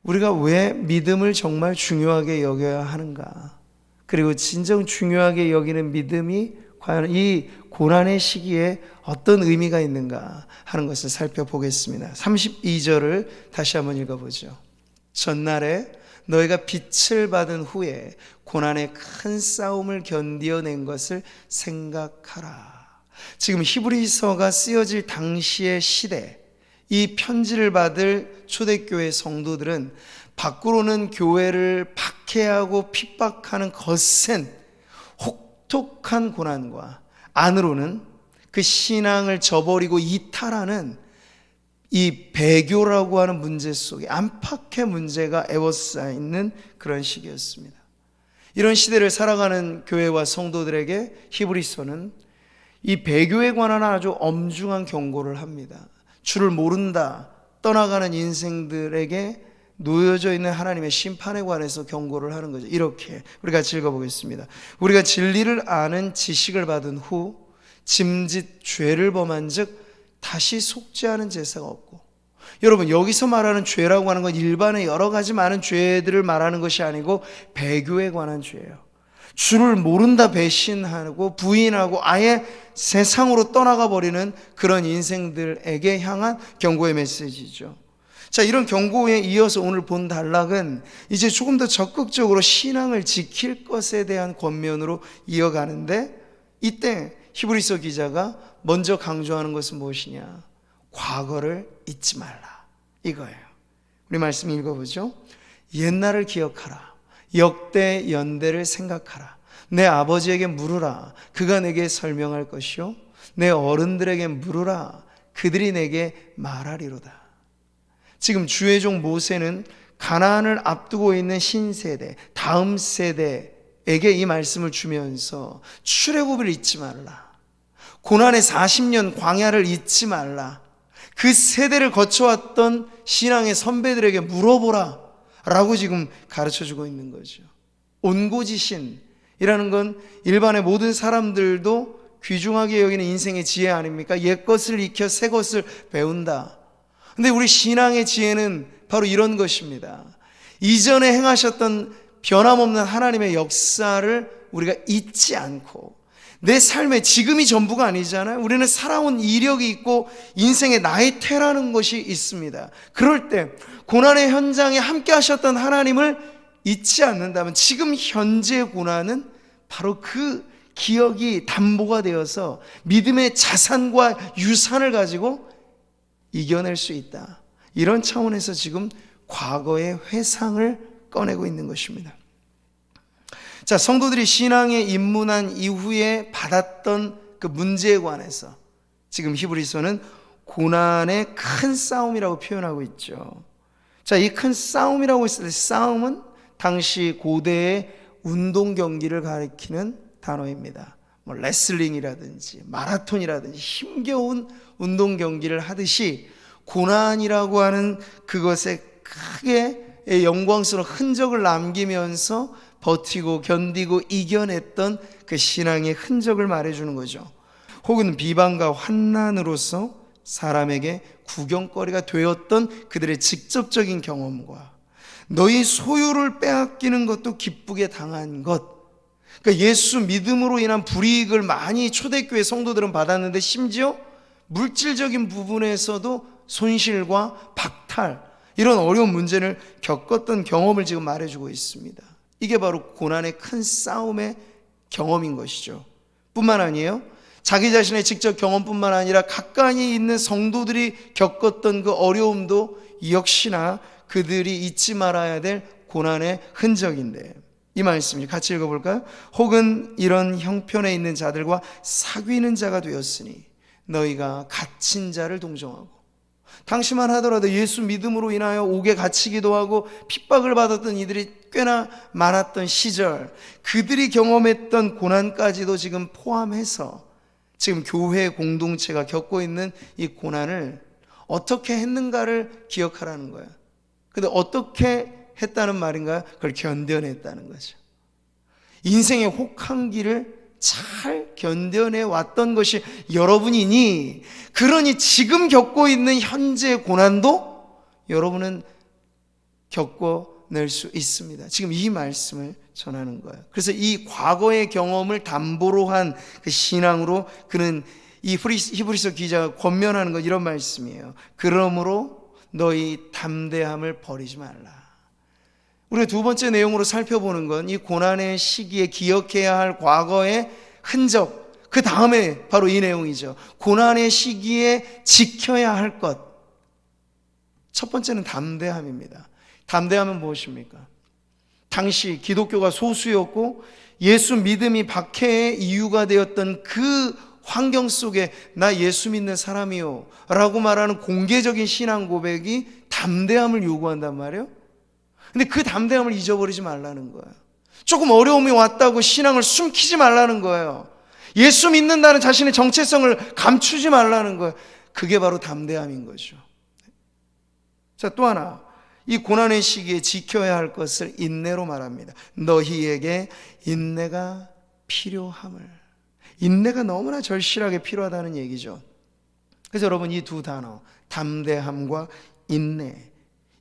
우리가 왜 믿음을 정말 중요하게 여겨야 하는가? 그리고 진정 중요하게 여기는 믿음이 과연 이 고난의 시기에 어떤 의미가 있는가 하는 것을 살펴보겠습니다. 32절을 다시 한번 읽어보죠. 전날에 너희가 빛을 받은 후에 고난의 큰 싸움을 견디어낸 것을 생각하라. 지금 히브리서가 쓰여질 당시의 시대, 이 편지를 받을 초대교회 성도들은 밖으로는 교회를 박해하고 핍박하는 거센 혹독한 고난과 안으로는 그 신앙을 저버리고 이탈하는 이 배교라고 하는 문제 속에 안팎의 문제가 에워싸여 있는 그런 시기였습니다. 이런 시대를 살아가는 교회와 성도들에게 히브리서는 이 배교에 관한 아주 엄중한 경고를 합니다. 주를 모른다 떠나가는 인생들에게 놓여져 있는 하나님의 심판에 관해서 경고를 하는 거죠. 이렇게 우리 같이 읽어보겠습니다. 우리가 진리를 아는 지식을 받은 후 짐짓 죄를 범한 즉 다시 속죄하는 제사가 없고, 여러분 여기서 말하는 죄라고 하는 건 일반의 여러 가지 많은 죄들을 말하는 것이 아니고 배교에 관한 죄예요. 주를 모른다 배신하고 부인하고 아예 세상으로 떠나가 버리는 그런 인생들에게 향한 경고의 메시지죠. 자, 이런 경고에 이어서 오늘 본 단락은 이제 조금 더 적극적으로 신앙을 지킬 것에 대한 권면으로 이어가는데, 이때 히브리서 기자가 먼저 강조하는 것은 무엇이냐? 과거를 잊지 말라, 이거예요. 우리 말씀 읽어보죠. 옛날을 기억하라. 역대 연대를 생각하라. 내 아버지에게 물으라. 그가 내게 설명할 것이요 내 어른들에게 물으라. 그들이 내게 말하리로다. 지금 주의 종 모세는 가나안을 앞두고 있는 신세대, 다음 세대에게 이 말씀을 주면서 출애굽을 잊지 말라, 고난의 40년 광야를 잊지 말라, 그 세대를 거쳐왔던 신앙의 선배들에게 물어보라 라고 지금 가르쳐주고 있는 거죠. 온고지신이라는 건 일반의 모든 사람들도 귀중하게 여기는 인생의 지혜 아닙니까? 옛 것을 익혀 새 것을 배운다. 근데 우리 신앙의 지혜는 바로 이런 것입니다. 이전에 행하셨던 변함없는 하나님의 역사를 우리가 잊지 않고, 내 삶의 지금이 전부가 아니잖아요. 우리는 살아온 이력이 있고 인생의 나이테라는 것이 있습니다. 그럴 때 고난의 현장에 함께 하셨던 하나님을 잊지 않는다면 지금 현재의 고난은 바로 그 기억이 담보가 되어서 믿음의 자산과 유산을 가지고 이겨낼 수 있다. 이런 차원에서 지금 과거의 회상을 꺼내고 있는 것입니다. 자, 성도들이 신앙에 입문한 이후에 받았던 그 문제에 관해서 지금 히브리서는 고난의 큰 싸움이라고 표현하고 있죠. 자, 이 큰 싸움이라고 했을 때 싸움은 당시 고대의 운동 경기를 가리키는 단어입니다. 뭐 레슬링이라든지 마라톤이라든지 힘겨운 운동 경기를 하듯이 고난이라고 하는 그것에 크게 영광스러운 흔적을 남기면서 버티고 견디고 이겨냈던 그 신앙의 흔적을 말해주는 거죠. 혹은 비방과 환난으로서 사람에게 구경거리가 되었던 그들의 직접적인 경험과 너희 소유를 빼앗기는 것도 기쁘게 당한 것, 그러니까 예수 믿음으로 인한 불이익을 많이 초대교회 성도들은 받았는데 심지어 물질적인 부분에서도 손실과 박탈, 이런 어려운 문제를 겪었던 경험을 지금 말해주고 있습니다. 이게 바로 고난의 큰 싸움의 경험인 것이죠. 뿐만 아니에요, 자기 자신의 직접 경험뿐만 아니라 가까이 있는 성도들이 겪었던 그 어려움도 역시나 그들이 잊지 말아야 될 고난의 흔적인데, 이 말씀을 같이 읽어볼까요? 혹은 이런 형편에 있는 자들과 사귀는 자가 되었으니 너희가 갇힌 자를 동정하고, 당시만 하더라도 예수 믿음으로 인하여 옥에 갇히기도 하고 핍박을 받았던 이들이 꽤나 많았던 시절, 그들이 경험했던 고난까지도 지금 포함해서 지금 교회 공동체가 겪고 있는 이 고난을 어떻게 했는가를 기억하라는 거예요. 근데 어떻게 했다는 말인가요? 그걸 견뎌냈다는 거죠. 인생의 혹한기를 잘 견뎌내 왔던 것이 여러분이니, 그러니 지금 겪고 있는 현재의 고난도 여러분은 겪어낼 수 있습니다. 지금 이 말씀을 전하는 거예요. 그래서 이 과거의 경험을 담보로 한 그 신앙으로 그는 이 히브리서 기자가 권면하는 건 이런 말씀이에요. 그러므로 너희 담대함을 버리지 말라. 우리가 두 번째 내용으로 살펴보는 건 이 고난의 시기에 기억해야 할 과거의 흔적, 그 다음에 바로 이 내용이죠. 고난의 시기에 지켜야 할 것. 첫 번째는 담대함입니다. 담대함은 무엇입니까? 당시 기독교가 소수였고 예수 믿음이 박해의 이유가 되었던 그 환경 속에 나 예수 믿는 사람이요 라고 말하는 공개적인 신앙 고백이 담대함을 요구한단 말이에요. 근데 그 담대함을 잊어버리지 말라는 거예요. 조금 어려움이 왔다고 신앙을 숨기지 말라는 거예요. 예수 믿는다는 자신의 정체성을 감추지 말라는 거예요. 그게 바로 담대함인 거죠. 자, 또 하나, 이 고난의 시기에 지켜야 할 것을 인내로 말합니다. 너희에게 인내가 필요함을. 인내가 너무나 절실하게 필요하다는 얘기죠. 그래서 여러분, 이 두 단어, 담대함과 인내,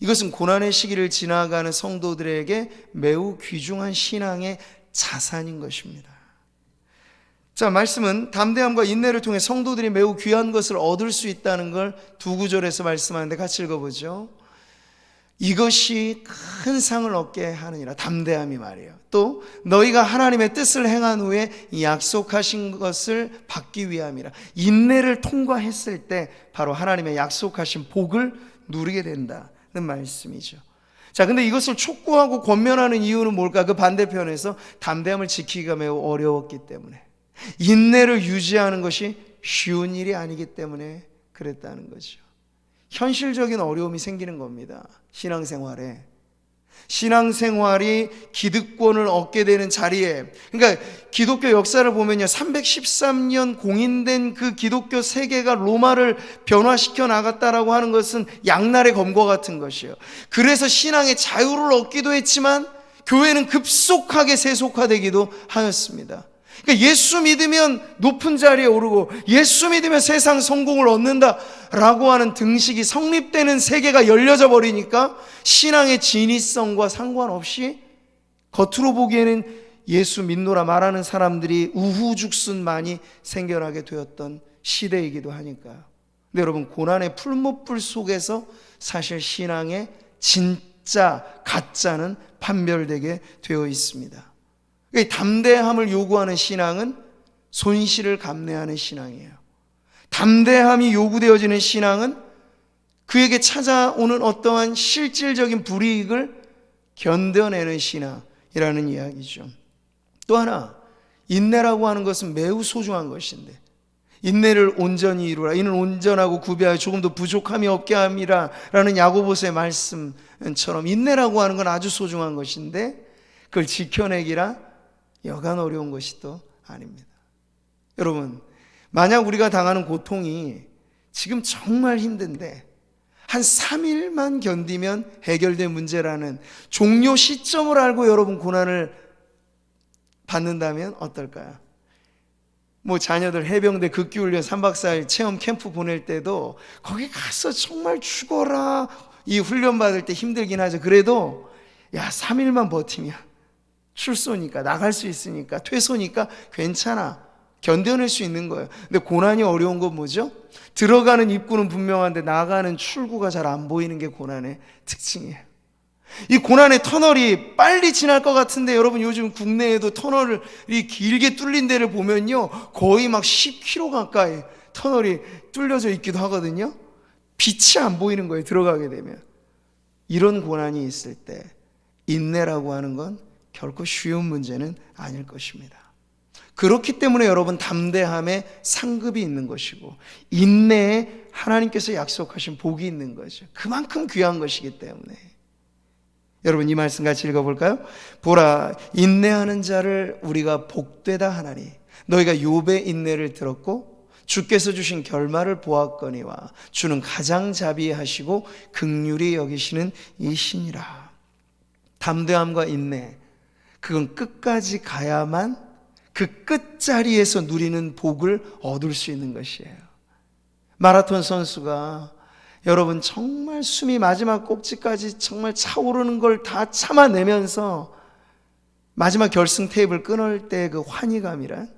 이것은 고난의 시기를 지나가는 성도들에게 매우 귀중한 신앙의 자산인 것입니다. 자, 말씀은 담대함과 인내를 통해 성도들이 매우 귀한 것을 얻을 수 있다는 걸 두 구절에서 말씀하는데 같이 읽어보죠. 이것이 큰 상을 얻게 하느니라. 담대함이 말이에요. 또 너희가 하나님의 뜻을 행한 후에 약속하신 것을 받기 위함이라. 인내를 통과했을 때 바로 하나님의 약속하신 복을 누리게 된다는 말씀이죠. 자, 근데 이것을 촉구하고 권면하는 이유는 뭘까? 그 반대편에서 담대함을 지키기가 매우 어려웠기 때문에, 인내를 유지하는 것이 쉬운 일이 아니기 때문에 그랬다는 거죠. 현실적인 어려움이 생기는 겁니다. 신앙생활이 기득권을 얻게 되는 자리에, 그러니까 기독교 역사를 보면요, 313년 공인된 그 기독교 세계가 로마를 변화시켜 나갔다라고 하는 것은 양날의 검과 같은 것이에요. 그래서 신앙의 자유를 얻기도 했지만 교회는 급속하게 세속화되기도 하였습니다. 그러니까 예수 믿으면 높은 자리에 오르고 예수 믿으면 세상 성공을 얻는다라고 하는 등식이 성립되는 세계가 열려져 버리니까 신앙의 진위성과 상관없이 겉으로 보기에는 예수 믿노라 말하는 사람들이 우후죽순 생겨나게 되었던 시대이기도 하니까요. 근데 여러분, 고난의 풀무불 속에서 사실 신앙의 진짜 가짜는 판별되게 되어 있습니다. 담대함을 요구하는 신앙은 손실을 감내하는 신앙이에요. 담대함이 요구되어지는 신앙은 그에게 찾아오는 어떠한 실질적인 불이익을 견뎌내는 신앙이라는 이야기죠. 또 하나, 인내라고 하는 것은 매우 소중한 것인데, 인내를 온전히 이루라. 이는 온전하고 구비하여 조금도 부족함이 없게 함이라 라는 야고보서의 말씀처럼 인내라고 하는 건 아주 소중한 것인데, 그걸 지켜내기라 여간 어려운 것이 또 아닙니다. 여러분, 만약 우리가 당하는 고통이 지금 정말 힘든데 한 3일만 견디면 해결될 문제라는 종료 시점을 알고 여러분 고난을 받는다면 어떨까요? 자녀들 해병대 극기훈련 3박 4일 체험 캠프 보낼 때도 거기 가서 정말 죽어라, 이 훈련 받을 때 힘들긴 하죠. 그래도 3일만 버티면 출소니까, 나갈 수 있으니까, 퇴소니까 괜찮아, 견뎌낼 수 있는 거예요. 근데 고난이 어려운 건 뭐죠? 들어가는 입구는 분명한데 나가는 출구가 잘 안 보이는 게 고난의 특징이에요. 이 고난의 터널이 빨리 지날 것 같은데, 여러분 요즘 국내에도 터널이 길게 뚫린 데를 보면요, 거의 막 10km 가까이 터널이 뚫려져 있기도 하거든요. 빛이 안 보이는 거예요, 들어가게 되면. 이런 고난이 있을 때 인내라고 하는 건 결코 쉬운 문제는 아닐 것입니다. 그렇기 때문에 여러분, 담대함에 상급이 있는 것이고 인내에 하나님께서 약속하신 복이 있는 거죠. 그만큼 귀한 것이기 때문에. 여러분, 이 말씀 같이 읽어볼까요? 보라, 인내하는 자를 우리가 복되다 하나니 너희가 욥의 인내를 들었고 주께서 주신 결말을 보았거니와 주는 가장 자비하시고 긍휼히 여기시는 이시니라. 담대함과 인내, 그건 끝까지 가야만 그 끝자리에서 누리는 복을 얻을 수 있는 것이에요. 마라톤 선수가 여러분, 정말 숨이 마지막 꼭지까지 정말 차오르는 걸 다 참아내면서 마지막 결승 테이프를 끊을 때 그 환희감이란,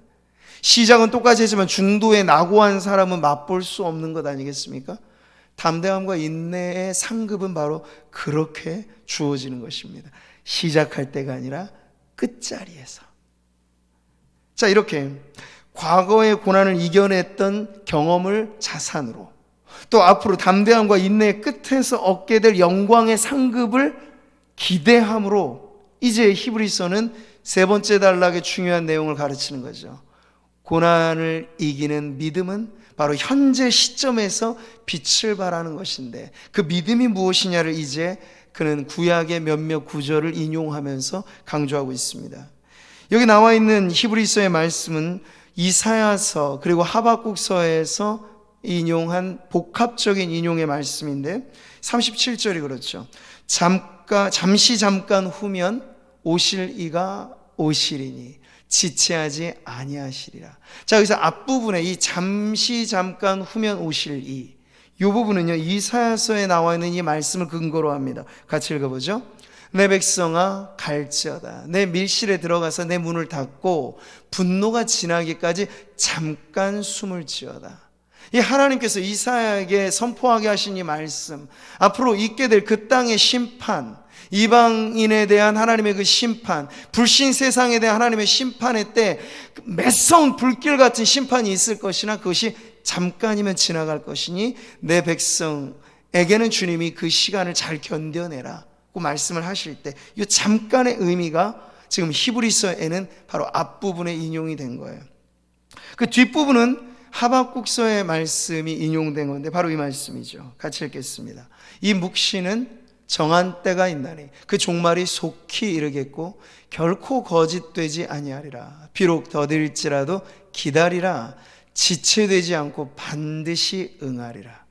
시작은 똑같이 했지만 중도에 낙오한 사람은 맛볼 수 없는 것 아니겠습니까? 담대함과 인내의 상급은 바로 그렇게 주어지는 것입니다. 시작할 때가 아니라 끝자리에서. 자, 이렇게 과거의 고난을 이겨냈던 경험을 자산으로, 또 앞으로 담대함과 인내의 끝에서 얻게 될 영광의 상급을 기대함으로, 이제 히브리서는 세 번째 단락의 중요한 내용을 가르치는 거죠. 고난을 이기는 믿음은 바로 현재 시점에서 빛을 발하는 것인데, 그 믿음이 무엇이냐를 이제 그는 구약의 몇몇 구절을 인용하면서 강조하고 있습니다. 여기 나와 있는 히브리서의 말씀은 이사야서 그리고 하박국서에서 인용한 복합적인 인용의 말씀인데, 37절이 그렇죠. 잠시 잠깐 후면 오실 이가 오시리니 지체하지 아니하시리라. 자, 여기서 앞부분에 이 잠시 잠깐 후면 오실 이 부분은요, 이사야서에 나와 있는 이 말씀을 근거로 합니다. 같이 읽어보죠. 내 백성아 갈지어다. 내 밀실에 들어가서 내 문을 닫고 분노가 지나기까지 잠깐 숨을 지어다. 이 하나님께서 이사야에게 선포하게 하신 이 말씀, 앞으로 있게 될 그 땅의 심판, 이방인에 대한 하나님의 그 심판, 불신 세상에 대한 하나님의 심판의 때 매서운 불길 같은 심판이 있을 것이나 그것이 잠깐이면 지나갈 것이니 내 백성에게는 주님이 그 시간을 잘 견뎌내라고 말씀을 하실 때, 이 잠깐의 의미가 지금 히브리서에는 바로 앞부분에 인용이 된 거예요. 그 뒷부분은 하박국서의 말씀이 인용된 건데 바로 이 말씀이죠. 같이 읽겠습니다. 이 묵시는 정한 때가 있나니 그 종말이 속히 이르겠고 결코 거짓되지 아니하리라. 비록 더딜지라도 기다리라. 지체되지 않고 반드시 응하리라.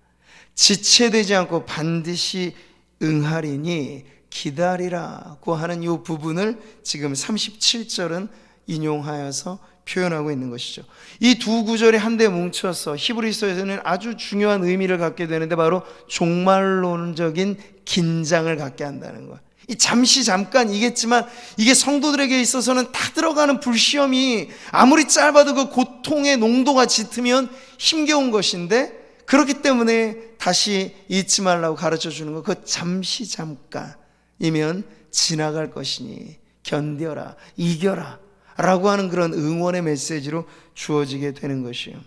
지체되지 않고 반드시 응하리니 기다리라고 하는 이 부분을 지금 37절은 인용하여서 표현하고 있는 것이죠. 이 두 구절이 한데 뭉쳐서 히브리서에서는 아주 중요한 의미를 갖게 되는데 바로 종말론적인 긴장을 갖게 한다는 거예요. 이 잠시 잠깐이겠지만 이게 성도들에게 있어서는 다 들어가는 불시험이 아무리 짧아도 그 고통의 농도가 짙으면 힘겨운 것인데, 그렇기 때문에 다시 잊지 말라고 가르쳐 주는 거, 그 잠시 잠깐이면 지나갈 것이니 견뎌라, 이겨라 라고 하는 그런 응원의 메시지로 주어지게 되는 것이에요.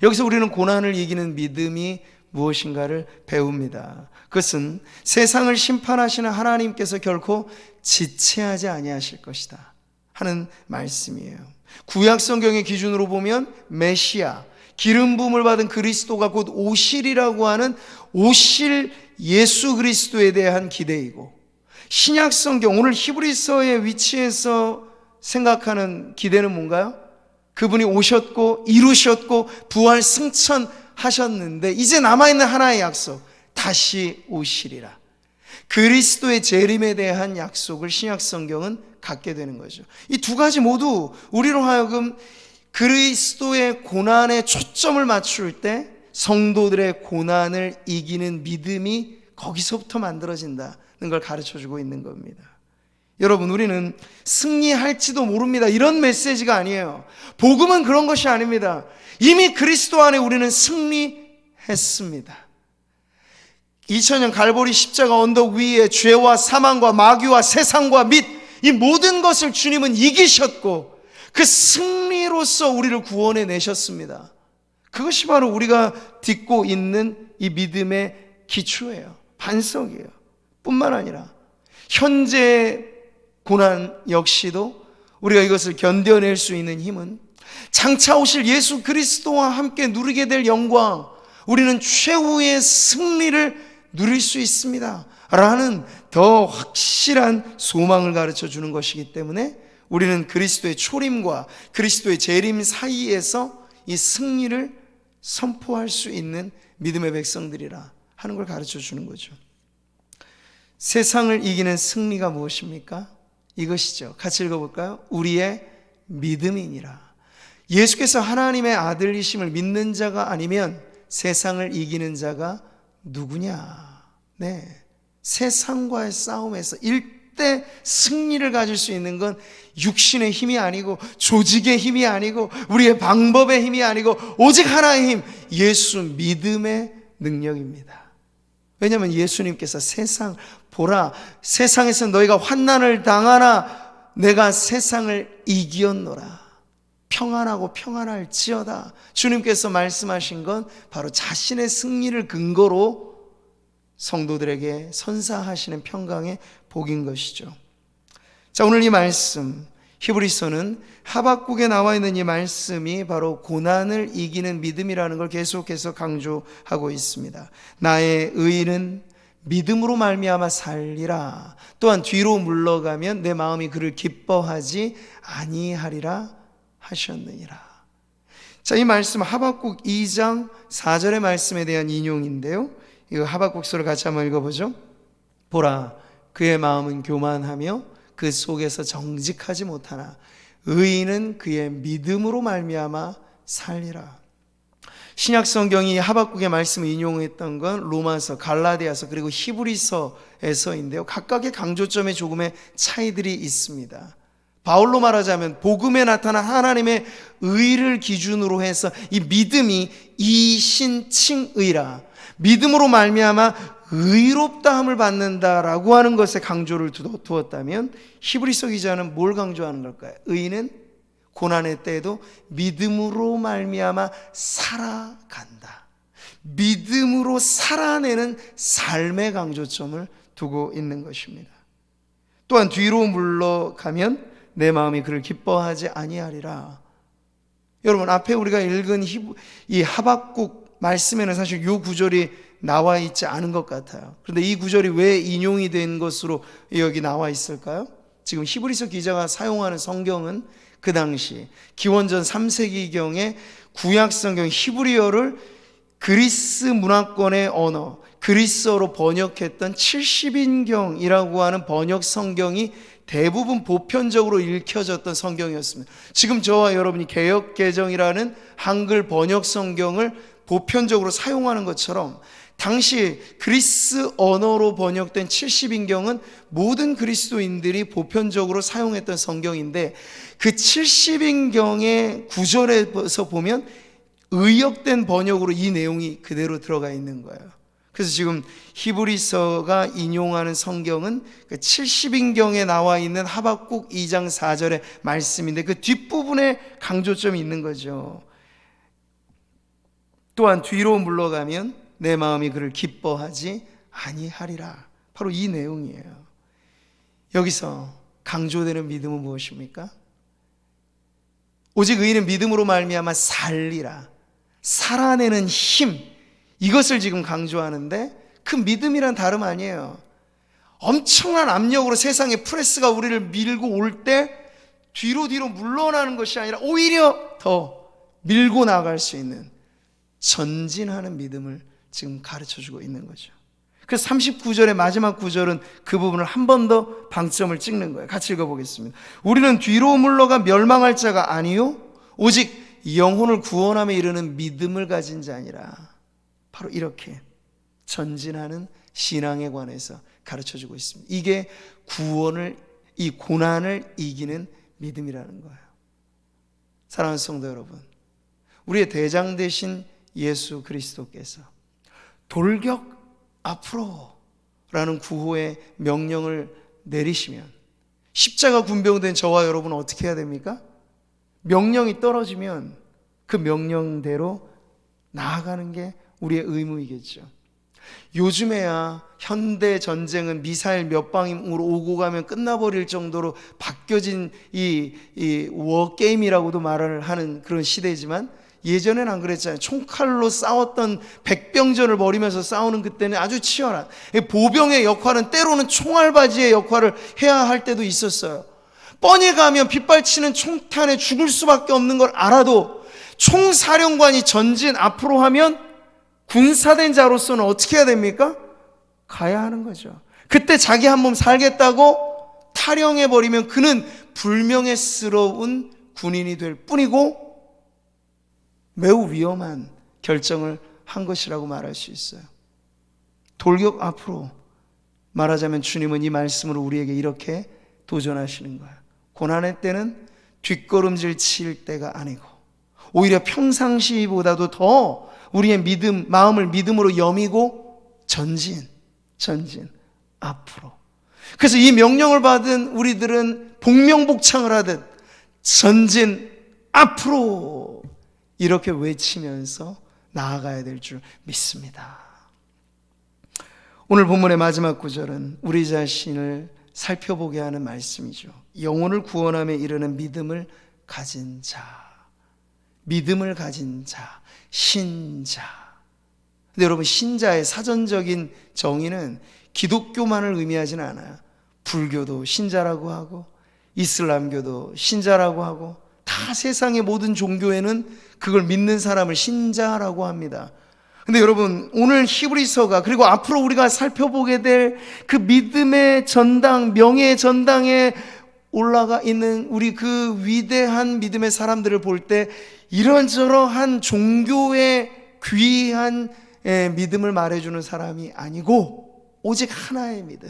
여기서 우리는 고난을 이기는 믿음이 무엇인가를 배웁니다. 그것은 세상을 심판하시는 하나님께서 결코 지체하지 아니하실 것이다 하는 말씀이에요. 구약 성경의 기준으로 보면 메시아, 기름 부음을 받은 그리스도가 곧 오실이라고 하는 오실 예수 그리스도에 대한 기대이고, 신약 성경 오늘 히브리서의 위치에서 생각하는 기대는 뭔가요? 그분이 오셨고 이루셨고 부활 승천하셨는데 이제 남아있는 하나의 약속, 다시 오시리라. 그리스도의 재림에 대한 약속을 신약 성경은 갖게 되는 거죠. 이 두 가지 모두 우리로 하여금 그리스도의 고난에 초점을 맞출 때 성도들의 고난을 이기는 믿음이 거기서부터 만들어진다는 걸 가르쳐주고 있는 겁니다. 여러분, 우리는 승리할지도 모릅니다 이런 메시지가 아니에요. 복음은 그런 것이 아닙니다. 이미 그리스도 안에 우리는 승리했습니다. 2000년 갈보리 십자가 언덕 위에 죄와 사망과 마귀와 세상과 및 이 모든 것을 주님은 이기셨고 그 승리로서 우리를 구원해 내셨습니다. 그것이 바로 우리가 딛고 있는 이 믿음의 기초예요. 반석이에요. 뿐만 아니라 현재 고난 역시도 우리가 이것을 견뎌낼 수 있는 힘은 장차 오실 예수 그리스도와 함께 누리게 될 영광, 우리는 최후의 승리를 누릴 수 있습니다 라는 더 확실한 소망을 가르쳐 주는 것이기 때문에 우리는 그리스도의 초림과 그리스도의 재림 사이에서 이 승리를 선포할 수 있는 믿음의 백성들이라 하는 걸 가르쳐 주는 거죠. 세상을 이기는 승리가 무엇입니까? 이것이죠. 같이 읽어볼까요? 우리의 믿음이니라. 예수께서 하나님의 아들이심을 믿는 자가 아니면 세상을 이기는 자가 누구냐? 네, 세상과의 싸움에서 일대 승리를 가질 수 있는 건 육신의 힘이 아니고 조직의 힘이 아니고 우리의 방법의 힘이 아니고 오직 하나의 힘, 예수 믿음의 능력입니다. 왜냐하면 예수님께서 보라, 세상에서 너희가 환난을 당하나 내가 세상을 이기었노라. 평안하고 평안할지어다. 주님께서 말씀하신 건 바로 자신의 승리를 근거로 성도들에게 선사하시는 평강의 복인 것이죠. 자, 오늘 이 말씀, 히브리서는 하박국에 나와 있는 이 말씀이 바로 고난을 이기는 믿음이라는 걸 계속해서 강조하고 있습니다. 나의 의인은 믿음으로 말미암아 살리라. 또한 뒤로 물러가면 내 마음이 그를 기뻐하지 아니하리라 하셨느니라. 자, 이 말씀 하박국 2장 4절의 말씀에 대한 인용인데요, 이거 하박국서를 같이 한번 읽어보죠. 보라, 그의 마음은 교만하며 그 속에서 정직하지 못하나 의인은 그의 믿음으로 말미암아 살리라. 신약 성경이 하박국의 말씀을 인용했던 건 로마서, 갈라디아서 그리고 히브리서에서인데요, 각각의 강조점에 조금의 차이들이 있습니다. 바울로 말하자면 복음에 나타난 하나님의 의를 기준으로 해서 이 믿음이 이신칭의라, 믿음으로 말미암아 의롭다함을 받는다라고 하는 것에 강조를 두었다면, 히브리서 기자는 뭘 강조하는 걸까요? 의인은 고난의 때에도 믿음으로 말미암아 살아간다, 믿음으로 살아내는 삶의 강조점을 두고 있는 것입니다. 또한 뒤로 물러가면 내 마음이 그를 기뻐하지 아니하리라. 여러분, 앞에 우리가 읽은 이 하박국 말씀에는 사실 이 구절이 나와 있지 않은 것 같아요. 그런데 이 구절이 왜 인용이 된 것으로 여기 나와 있을까요? 지금 히브리서 기자가 사용하는 성경은 그 당시 기원전 3세기경의 구약 성경 히브리어를 그리스 문화권의 언어 그리스어로 번역했던 70인경이라고 하는 번역 성경이 대부분 보편적으로 읽혀졌던 성경이었습니다. 지금 저와 여러분이 개역개정이라는 한글 번역 성경을 보편적으로 사용하는 것처럼 당시 그리스 언어로 번역된 70인경은 모든 그리스도인들이 보편적으로 사용했던 성경인데, 그 70인경의 구절에서 보면 의역된 번역으로 이 내용이 그대로 들어가 있는 거예요. 그래서 지금 히브리서가 인용하는 성경은 그 70인경에 나와 있는 하박국 2장 4절의 말씀인데 그 뒷부분에 강조점이 있는 거죠. 또한 뒤로 물러가면 내 마음이 그를 기뻐하지 아니하리라. 바로 이 내용이에요. 여기서 강조되는 믿음은 무엇입니까? 오직 의인은 믿음으로 말미암아 살리라. 살아내는 힘, 이것을 지금 강조하는데, 그 믿음이란 다름 아니에요. 엄청난 압력으로 세상의 프레스가 우리를 밀고 올 때 뒤로 물러나는 것이 아니라 오히려 더 밀고 나갈 수 있는 전진하는 믿음을 지금 가르쳐주고 있는 거죠. 그래서 39절의 마지막 구절은 그 부분을 한 번 더 방점을 찍는 거예요. 같이 읽어보겠습니다. 우리는 뒤로 물러가 멸망할 자가 아니요 오직 영혼을 구원함에 이르는 믿음을 가진 자니라. 바로 이렇게 전진하는 신앙에 관해서 가르쳐주고 있습니다. 이게 이 고난을 이기는 믿음이라는 거예요. 사랑하는 성도 여러분, 우리의 대장 되신 예수 그리스도께서 돌격 앞으로 라는 구호의 명령을 내리시면 십자가 군병된 저와 여러분은 어떻게 해야 됩니까? 명령이 떨어지면 그 명령대로 나아가는 게 우리의 의무이겠죠. 요즘에야 현대 전쟁은 미사일 몇 방으로 오고 가면 끝나버릴 정도로 바뀌어진 이 워게임이라고도 말을 하는 그런 시대지만, 예전엔 안 그랬잖아요. 총칼로 싸웠던 백병전을 벌이면서 싸우는 그때는 아주 치열한 보병의 역할은 때로는 총알바지의 역할을 해야 할 때도 있었어요. 뻔히 가면 빗발치는 총탄에 죽을 수밖에 없는 걸 알아도 총사령관이 전진 앞으로 하면 군사된 자로서는 어떻게 해야 됩니까? 가야 하는 거죠. 그때 자기 한 몸 살겠다고 탈영해버리면 그는 불명예스러운 군인이 될 뿐이고 매우 위험한 결정을 한 것이라고 말할 수 있어요. 돌격 앞으로. 말하자면 주님은 이 말씀으로 우리에게 이렇게 도전하시는 거예요. 고난의 때는 뒷걸음질 칠 때가 아니고 오히려 평상시보다도 더 우리의 마음을 믿음으로 여미고 전진 앞으로. 그래서 이 명령을 받은 우리들은 복명복창을 하듯 전진 앞으로 이렇게 외치면서 나아가야 될 줄 믿습니다. 오늘 본문의 마지막 구절은 우리 자신을 살펴보게 하는 말씀이죠. 영혼을 구원함에 이르는 믿음을 가진 자, 신자. 근데 여러분, 신자의 사전적인 정의는 기독교만을 의미하지는 않아요. 불교도 신자라고 하고 이슬람교도 신자라고 하고 다 세상의 모든 종교에는 그걸 믿는 사람을 신자라고 합니다. 근데 여러분, 오늘 히브리서가 그리고 앞으로 우리가 살펴보게 될 그 믿음의 전당, 명예의 전당에 올라가 있는 우리 그 위대한 믿음의 사람들을 볼 때 이런저러한 종교의 귀한 믿음을 말해주는 사람이 아니고 오직 하나의 믿음,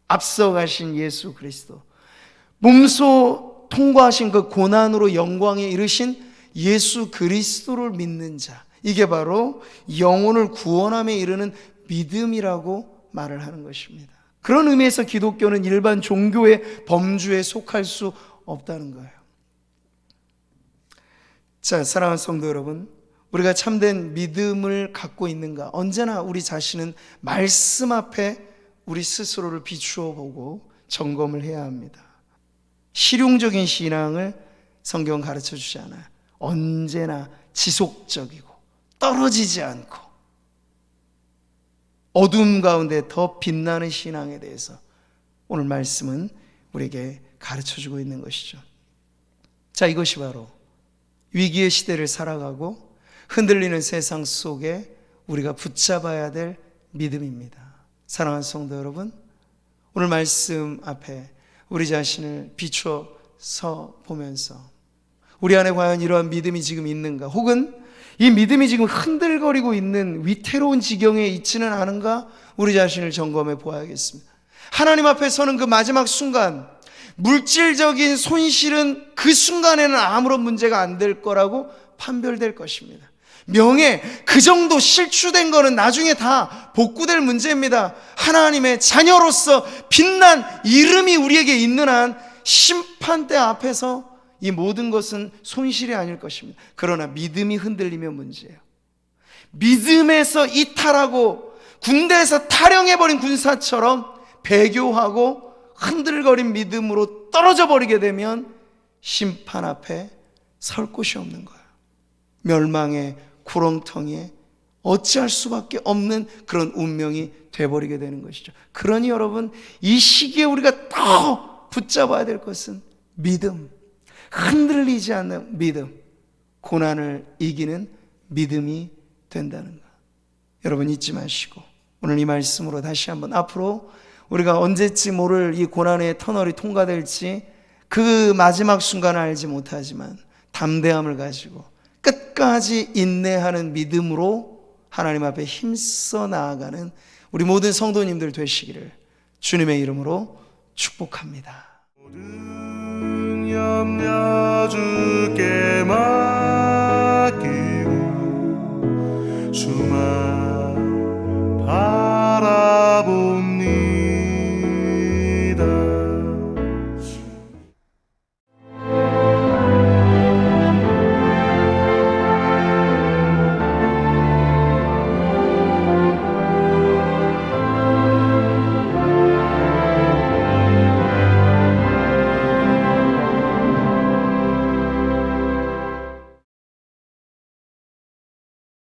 앞서가신 예수 그리스도, 몸소 통과하신 그 고난으로 영광에 이르신 예수 그리스도를 믿는 자, 이게 바로 영혼을 구원함에 이르는 믿음이라고 말을 하는 것입니다. 그런 의미에서 기독교는 일반 종교의 범주에 속할 수 없다는 거예요. 자, 사랑하는 성도 여러분, 우리가 참된 믿음을 갖고 있는가? 언제나 우리 자신은 말씀 앞에 우리 스스로를 비추어 보고 점검을 해야 합니다. 실용적인 신앙을 성경은 가르쳐 주지 않아요. 언제나 지속적이고 떨어지지 않고 어둠 가운데 더 빛나는 신앙에 대해서 오늘 말씀은 우리에게 가르쳐 주고 있는 것이죠. 자, 이것이 바로 위기의 시대를 살아가고 흔들리는 세상 속에 우리가 붙잡아야 될 믿음입니다. 사랑하는 성도 여러분, 오늘 말씀 앞에 우리 자신을 비추어서 보면서 우리 안에 과연 이러한 믿음이 지금 있는가, 혹은 이 믿음이 지금 흔들거리고 있는 위태로운 지경에 있지는 않은가, 우리 자신을 점검해 보아야겠습니다. 하나님 앞에 서는 그 마지막 순간, 물질적인 손실은 그 순간에는 아무런 문제가 안 될 거라고 판별될 것입니다. 명예, 그 정도 실추된 거는 나중에 다 복구될 문제입니다. 하나님의 자녀로서 빛난 이름이 우리에게 있는 한 심판대 앞에서 이 모든 것은 손실이 아닐 것입니다. 그러나 믿음이 흔들리면 문제예요. 믿음에서 이탈하고 군대에서 탈영해버린 군사처럼 배교하고 흔들거린 믿음으로 떨어져 버리게 되면 심판 앞에 설 곳이 없는 거예요. 멸망의 구렁텅이에 어찌할 수밖에 없는 그런 운명이 돼버리게 되는 것이죠. 그러니 여러분, 이 시기에 우리가 더 붙잡아야 될 것은 믿음, 흔들리지 않는 믿음, 고난을 이기는 믿음이 된다는 것. 여러분, 잊지 마시고 오늘 이 말씀으로 다시 한번 앞으로 우리가 언제쯤 모를 이 고난의 터널이 통과될지 그 마지막 순간을 알지 못하지만 담대함을 가지고 끝까지 인내하는 믿음으로 하나님 앞에 힘써 나아가는 우리 모든 성도님들 되시기를 주님의 이름으로 축복합니다. 모든 염려 주께 말